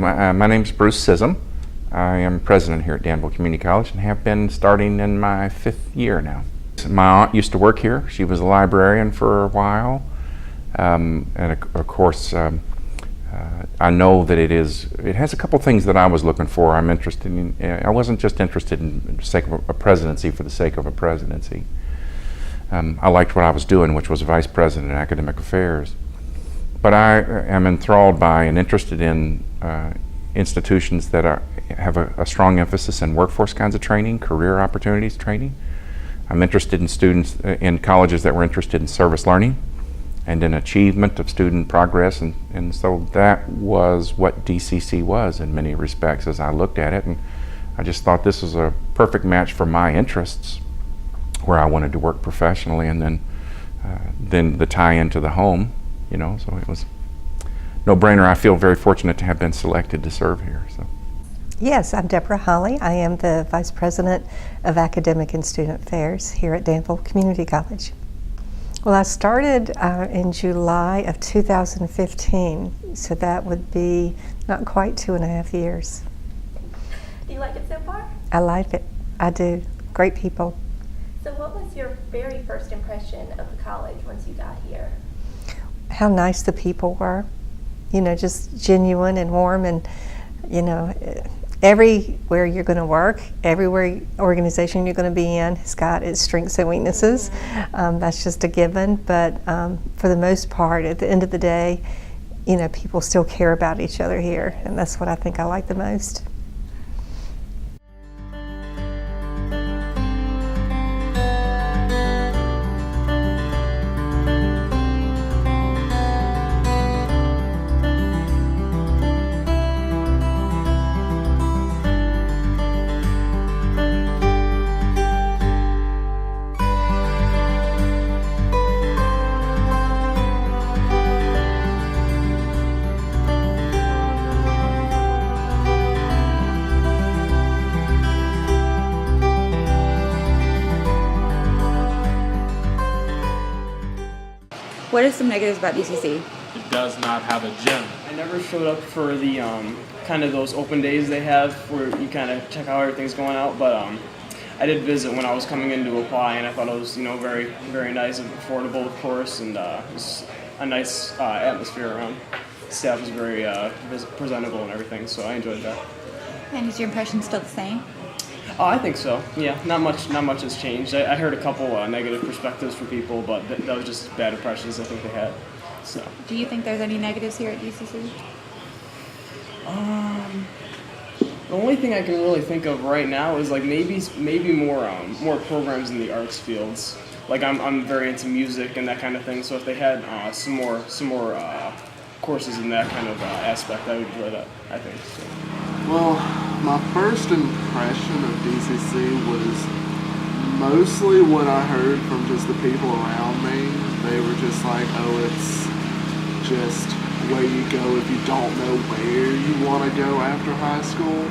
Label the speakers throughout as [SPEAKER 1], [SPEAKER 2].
[SPEAKER 1] My name's Bruce Sissom. I am president here at Danville Community College and have been starting in my 5th year now. My aunt used to work here. She was a librarian for a while. And of course, I know that it has a couple things that I was looking for. I'm interested in, I wasn't just interested in the sake of a presidency for the sake of a presidency. I liked what I was doing, which was vice president in academic affairs. But I am enthralled by and interested in institutions that have a strong emphasis in workforce kinds of training, career opportunities training. I'm interested in students in colleges that were interested in service learning and in achievement of student progress, and so that was what DCC was in many respects as I looked at it, and I just thought this was a perfect match for my interests, where I wanted to work professionally, and then the tie into the home, you know, so it was no-brainer. I feel very fortunate to have been selected to serve here. So.
[SPEAKER 2] Yes, I'm Deborah Holly. I am the Vice President of Academic and Student Affairs here at Danville Community College. Well, I started in July of 2015, so that would be not quite 2.5 years.
[SPEAKER 3] Do you like it so far?
[SPEAKER 2] I like it. I do. Great people.
[SPEAKER 3] So what was your very first impression of the college once you got here?
[SPEAKER 2] How nice the people were. You know, just genuine and warm, and you know, everywhere you're going to work, everywhere organization you're going to be in has got its strengths and weaknesses. That's just a given, but for the most part, at the end of the day, you know, people still care about each other here, and that's what I think I like the most.
[SPEAKER 4] What are some negatives about DCC?
[SPEAKER 5] It does not have a gym.
[SPEAKER 6] I never showed up for the kind of those open days they have where you kind of check how everything's going out, but I did visit when I was coming in to apply, and I thought it was, you know, very, very nice and affordable, of course, and it was a nice atmosphere around. The staff was very presentable and everything, so I enjoyed that.
[SPEAKER 4] And is your impression still the same?
[SPEAKER 6] I think so. Yeah, not much has changed. I heard a couple negative perspectives from people, but that was just bad impressions I think they had. So.
[SPEAKER 4] Do you think there's any negatives here at DCC?
[SPEAKER 6] The only thing I can really think of right now is like maybe more programs in the arts fields. Like I'm very into music and that kind of thing. So if they had some more courses in that kind of aspect, I would enjoy that, I think. So.
[SPEAKER 7] Well, my first impression of DCC was mostly what I heard from just the people around me. They were just like, oh, it's just where you go if you don't know where you want to go after high school.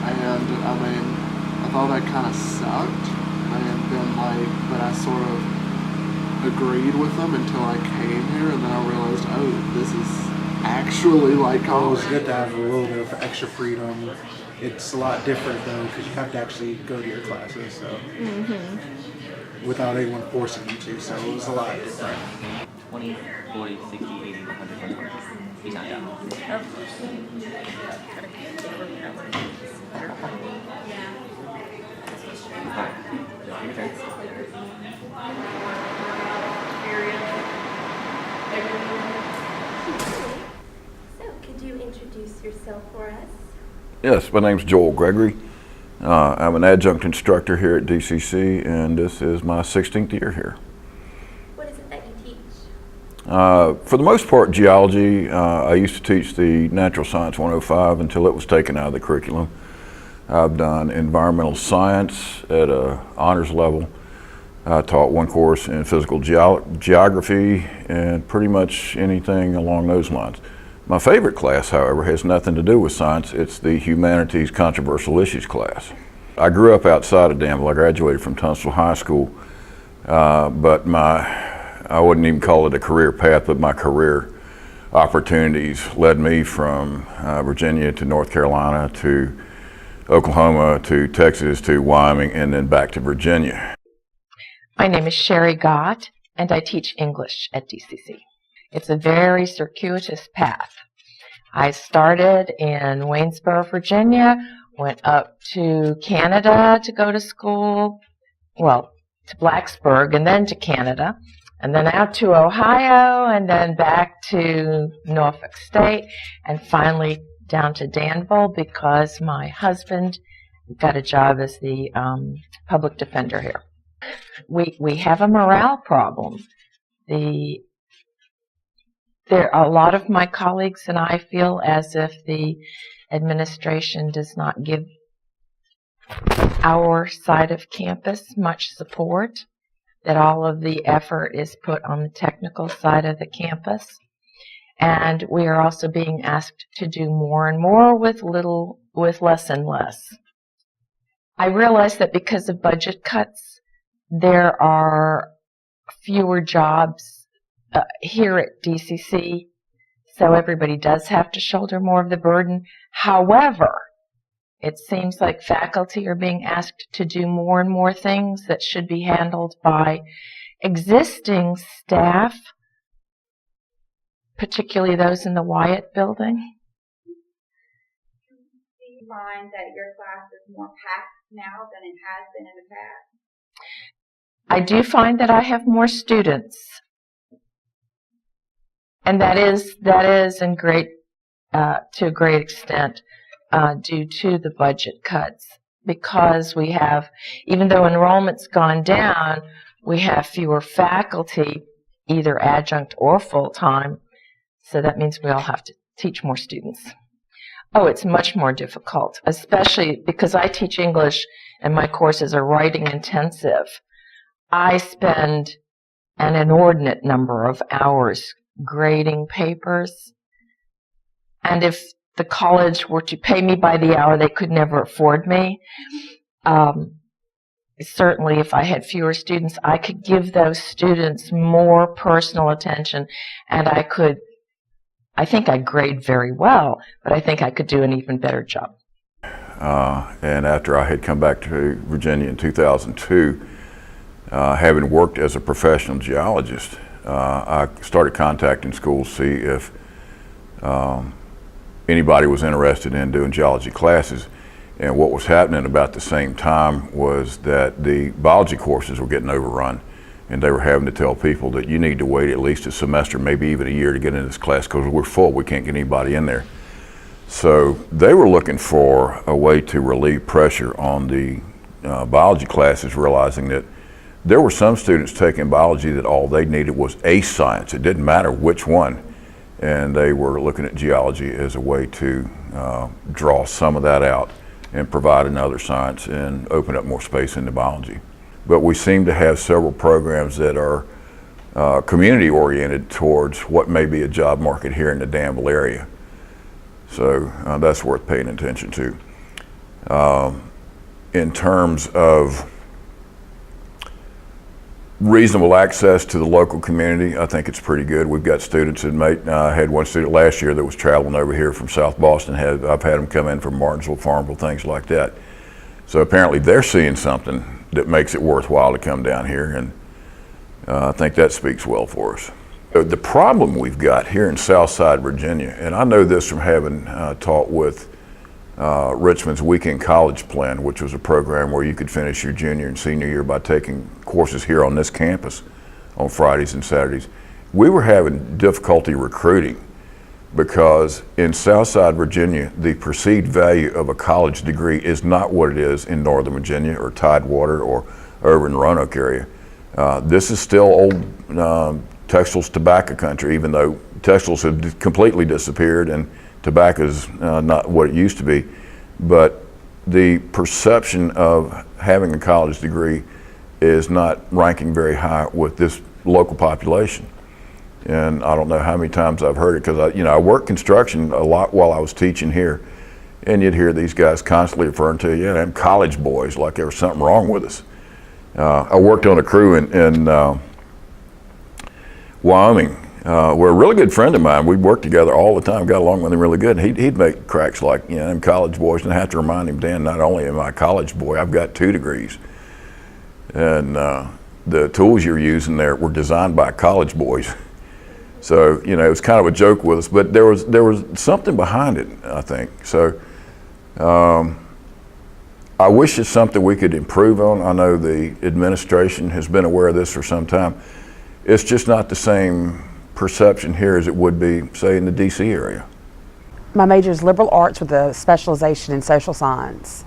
[SPEAKER 7] And I mean, I thought that kind of sucked. And then but I sort of agreed with them until I came here, and then I realized, oh, this is actually like college.
[SPEAKER 8] It's good to have a little bit of extra freedom. It's a lot different though, because you have to actually go to your classes, so without anyone forcing you to, so it was a lot different.
[SPEAKER 9] 20, 40, 60, 80, 100, he's not down.
[SPEAKER 3] You introduce yourself for us?
[SPEAKER 10] Yes, my name's Joel Gregory. I'm an adjunct instructor here at DCC, and this is my 16th year here.
[SPEAKER 3] What is it that you teach?
[SPEAKER 10] For the most part, geology. I used to teach the Natural Science 105 until it was taken out of the curriculum. I've done environmental science at an honors level. I taught one course in physical geography and pretty much anything along those lines. My favorite class, however, has nothing to do with science. It's the Humanities Controversial Issues class. I grew up outside of Danville. I graduated from Tunstall High School, but I wouldn't even call it a career path, but my career opportunities led me from Virginia to North Carolina to Oklahoma to Texas to Wyoming and then back to Virginia.
[SPEAKER 11] My name is Sherry Gott, and I teach English at DCC. It's a very circuitous path. I started in Waynesboro, Virginia, went up to Canada to go to school, well, to Blacksburg and then to Canada, and then out to Ohio, and then back to Norfolk State, and finally down to Danville because my husband got a job as the public defender here. We have a morale problem. A lot of my colleagues and I feel as if the administration does not give our side of campus much support, that all of the effort is put on the technical side of the campus. And we are also being asked to do more and more with less and less. I realize that because of budget cuts, there are fewer jobs here at DCC, so everybody does have to shoulder more of the burden. However, it seems like faculty are being asked to do more and more things that should be handled by existing staff, particularly those in the Wyatt building.
[SPEAKER 4] Do you find that your class is more packed now than it has been in the past?
[SPEAKER 11] I do find that I have more students, and that is in to a great extent due to the budget cuts, because we have, even though enrollment's gone down, we have fewer faculty, either adjunct or full-time, so that means we all have to teach more students. Oh, it's much more difficult, especially because I teach English and my courses are writing intensive. I spend an inordinate number of hours grading papers, and if the college were to pay me by the hour, they could never afford me. Certainly, if I had fewer students, I could give those students more personal attention, and I think I grade very well, but I think I could do an even better job.
[SPEAKER 10] And after I had come back to Virginia in 2002, having worked as a professional geologist, I started contacting schools to see if anybody was interested in doing geology classes. And what was happening about the same time was that the biology courses were getting overrun, and they were having to tell people that you need to wait at least a semester, maybe even a year to get into this class because we're full, we can't get anybody in there. So they were looking for a way to relieve pressure on the biology classes, realizing that there were some students taking biology that all they needed was a science. It didn't matter which one. And they were looking at geology as a way to draw some of that out and provide another science and open up more space into biology. But we seem to have several programs that are community oriented towards what may be a job market here in the Danville area. So that's worth paying attention to. In terms of reasonable access to the local community, I think it's pretty good. We've got students that had one student last year that was traveling over here from South Boston. I've had them come in from Martinsville, Farmville, things like that. So apparently they're seeing something that makes it worthwhile to come down here, and I think that speaks well for us. The problem we've got here in Southside Virginia, and I know this from having taught with Richmond's Weekend College Plan, which was a program where you could finish your junior and senior year by taking courses here on this campus on Fridays and Saturdays. We were having difficulty recruiting because in Southside Virginia, the perceived value of a college degree is not what it is in Northern Virginia or Tidewater or over in the Roanoke area. This is still old textiles tobacco country, even though textiles have completely disappeared and tobacco is not what it used to be. But the perception of having a college degree is not ranking very high with this local population. And I don't know how many times I've heard it, because I worked construction a lot while I was teaching here, and you'd hear these guys constantly referring to, yeah, them college boys, like there was something wrong with us. I worked on a crew in Wyoming were a really good friend of mine. We'd work together all the time, got along with him really good. He'd make cracks like, you know, them college boys, and I have to remind him, Dan, not only am I a college boy, I've got 2 degrees. And the tools you're using there were designed by college boys. So, you know, it was kind of a joke with us, but there was something behind it, I think. So I wish it's something we could improve on. I know the administration has been aware of this for some time. It's just not the same perception here as it would be, say, in the DC area.
[SPEAKER 12] My major is liberal arts with a specialization in social science.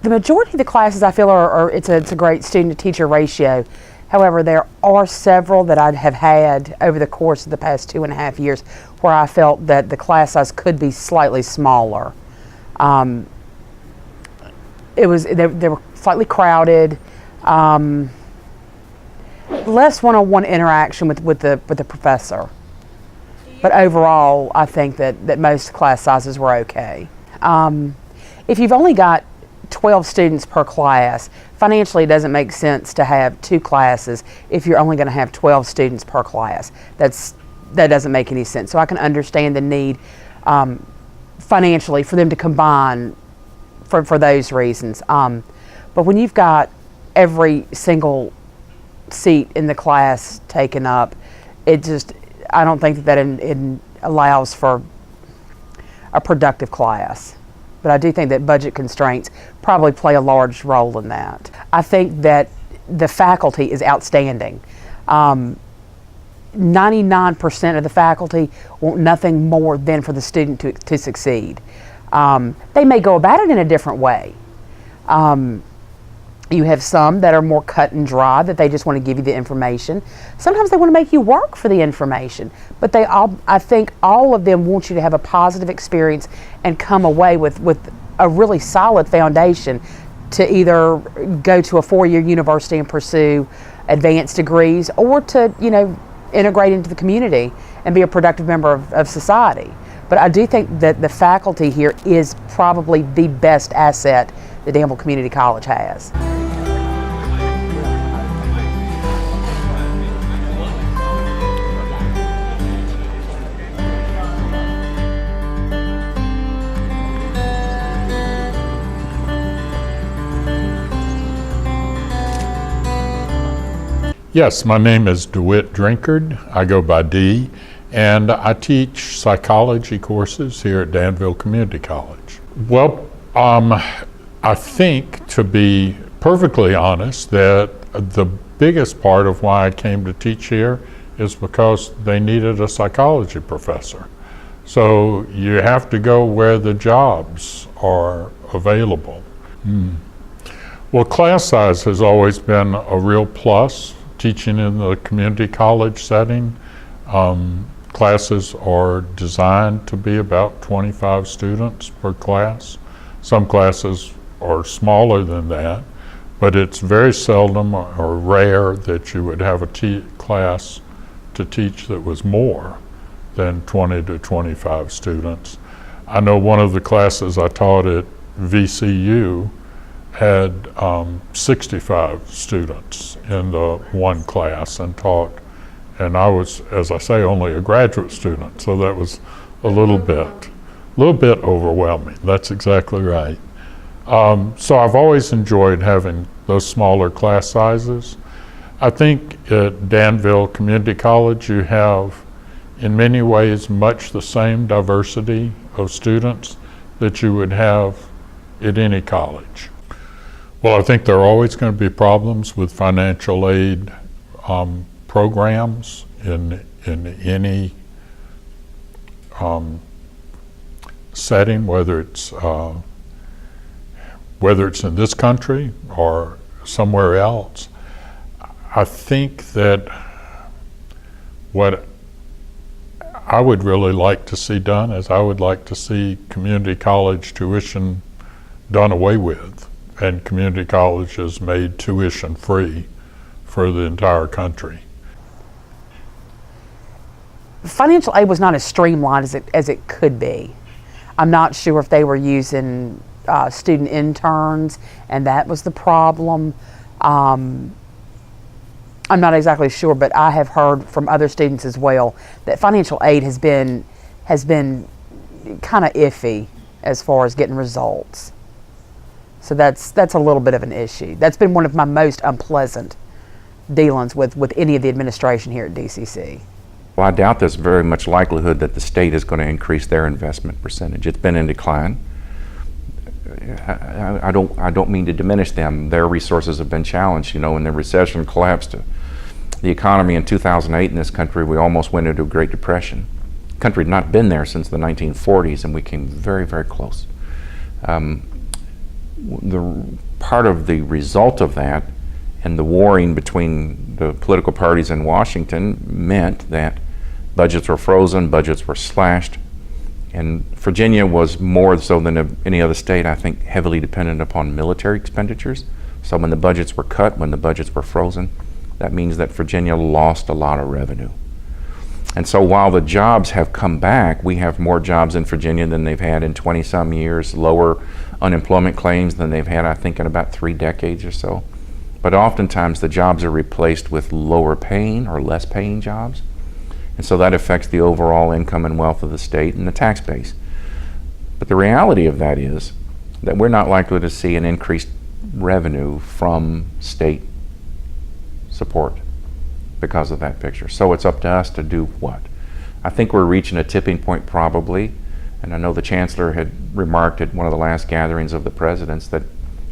[SPEAKER 12] The majority of the classes I feel it's a great student-to-teacher ratio. However, there are several that I have had over the course of the past 2.5 years where I felt that the class size could be slightly smaller. They were slightly crowded, less one-on-one interaction with the professor. But overall, I think that most class sizes were okay. If you've only got 12 students per class, financially it doesn't make sense to have 2 classes if you're only going to have 12 students per class. That doesn't make any sense. So I can understand the need financially for them to combine for those reasons. But when you've got every single seat in the class taken up, I don't think that it allows for a productive class. But I do think that budget constraints probably play a large role in that. I think that the faculty is outstanding. 99% of the faculty want nothing more than for the student to succeed. They may go about it in a different way. You have some that are more cut and dry, that they just want to give you the information. Sometimes they want to make you work for the information, but I think all of them want you to have a positive experience and come away with a really solid foundation to either go to a 4-year university and pursue advanced degrees, or to, you know, integrate into the community and be a productive member of society. But I do think that the faculty here is probably the best asset that Danville Community College has.
[SPEAKER 5] Yes, my name is DeWitt Drinkard. I go by D, and I teach psychology courses here at Danville Community College. Well, I think, to be perfectly honest, that the biggest part of why I came to teach here is because they needed a psychology professor. So you have to go where the jobs are available. Well, class size has always been a real plus. Teaching in the community college setting, classes are designed to be about 25 students per class. Some classes are smaller than that, but it's very seldom or rare that you would have a class to teach that was more than 20 to 25 students. I know one of the classes I taught at VCU had 65 students in the one class and taught, and I was, as I say, only a graduate student, so that was a little bit overwhelming. That's exactly right. So I've always enjoyed having those smaller class sizes. I think at Danville Community College you have, in many ways, much the same diversity of students that you would have at any college. Well, I think there are always going to be problems with financial aid programs in any setting, whether it's in this country or somewhere else. I think that what I would really like to see done is I would like to see community college tuition done away with, and community colleges made tuition free for the entire country.
[SPEAKER 12] Financial aid was not as streamlined as it could be. I'm not sure if they were using student interns, and that was the problem. I'm not exactly sure, but I have heard from other students as well that financial aid has been kind of iffy as far as getting results. So that's a little bit of an issue. That's been one of my most unpleasant dealings with any of the administration here at DCC.
[SPEAKER 1] Well, I doubt there's very much likelihood that the state is going to increase their investment percentage. It's been in decline. I don't mean to diminish them. Their resources have been challenged. You know, when the recession collapsed the economy in 2008 in this country, we almost went into a Great Depression. The country had not been there since the 1940s, and we came very, very close. The part of the result of that and the warring between the political parties in Washington meant that budgets were frozen, budgets were slashed, and Virginia was more so than any other state, I think, heavily dependent upon military expenditures. So when the budgets were cut, when the budgets were frozen, that means that Virginia lost a lot of revenue. And so while the jobs have come back, we have more jobs in Virginia than they've had in 20-some years, lower unemployment claims than they've had, I think, in about 3 decades or so. But oftentimes the jobs are replaced with lower paying or less paying jobs. And so that affects the overall income and wealth of the state and the tax base. But the reality of that is that we're not likely to see an increased revenue from state support because of that picture. So it's up to us to do what? I think we're reaching a tipping point probably, and I know the Chancellor had remarked at one of the last gatherings of the presidents that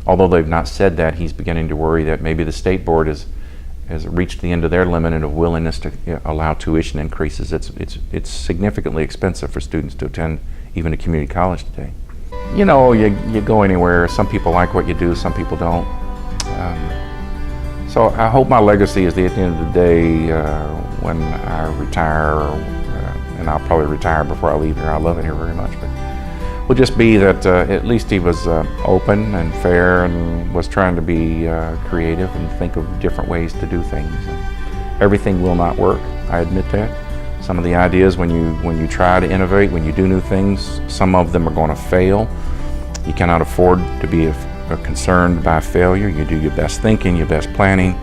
[SPEAKER 1] although they've not said that, he's beginning to worry that maybe the State Board has reached the end of their limit of willingness to allow tuition increases. It's significantly expensive for students to attend even a community college today. You know, you go anywhere, some people like what you do, some people don't. So I hope my legacy is that at the end of the day, when I retire, and I'll probably retire before I leave here, I love it here very much, but will just be that at least he was open and fair and was trying to be creative and think of different ways to do things. Everything will not work, I admit that. Some of the ideas when you try to innovate, when you do new things, some of them are going to fail. You cannot afford to be concerned by failure. You do your best thinking, your best planning,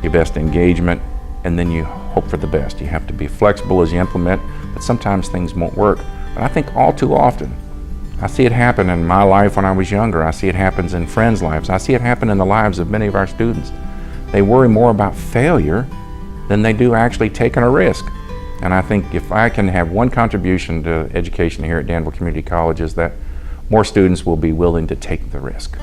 [SPEAKER 1] your best engagement, and then you hope for the best. You have to be flexible as you implement, but sometimes things won't work. But I think all too often, I see it happen in my life when I was younger. I see it happens in friends' lives. I see it happen in the lives of many of our students. They worry more about failure than they do actually taking a risk. And I think if I can have one contribution to education here at Danville Community College is that more students will be willing to take the risk.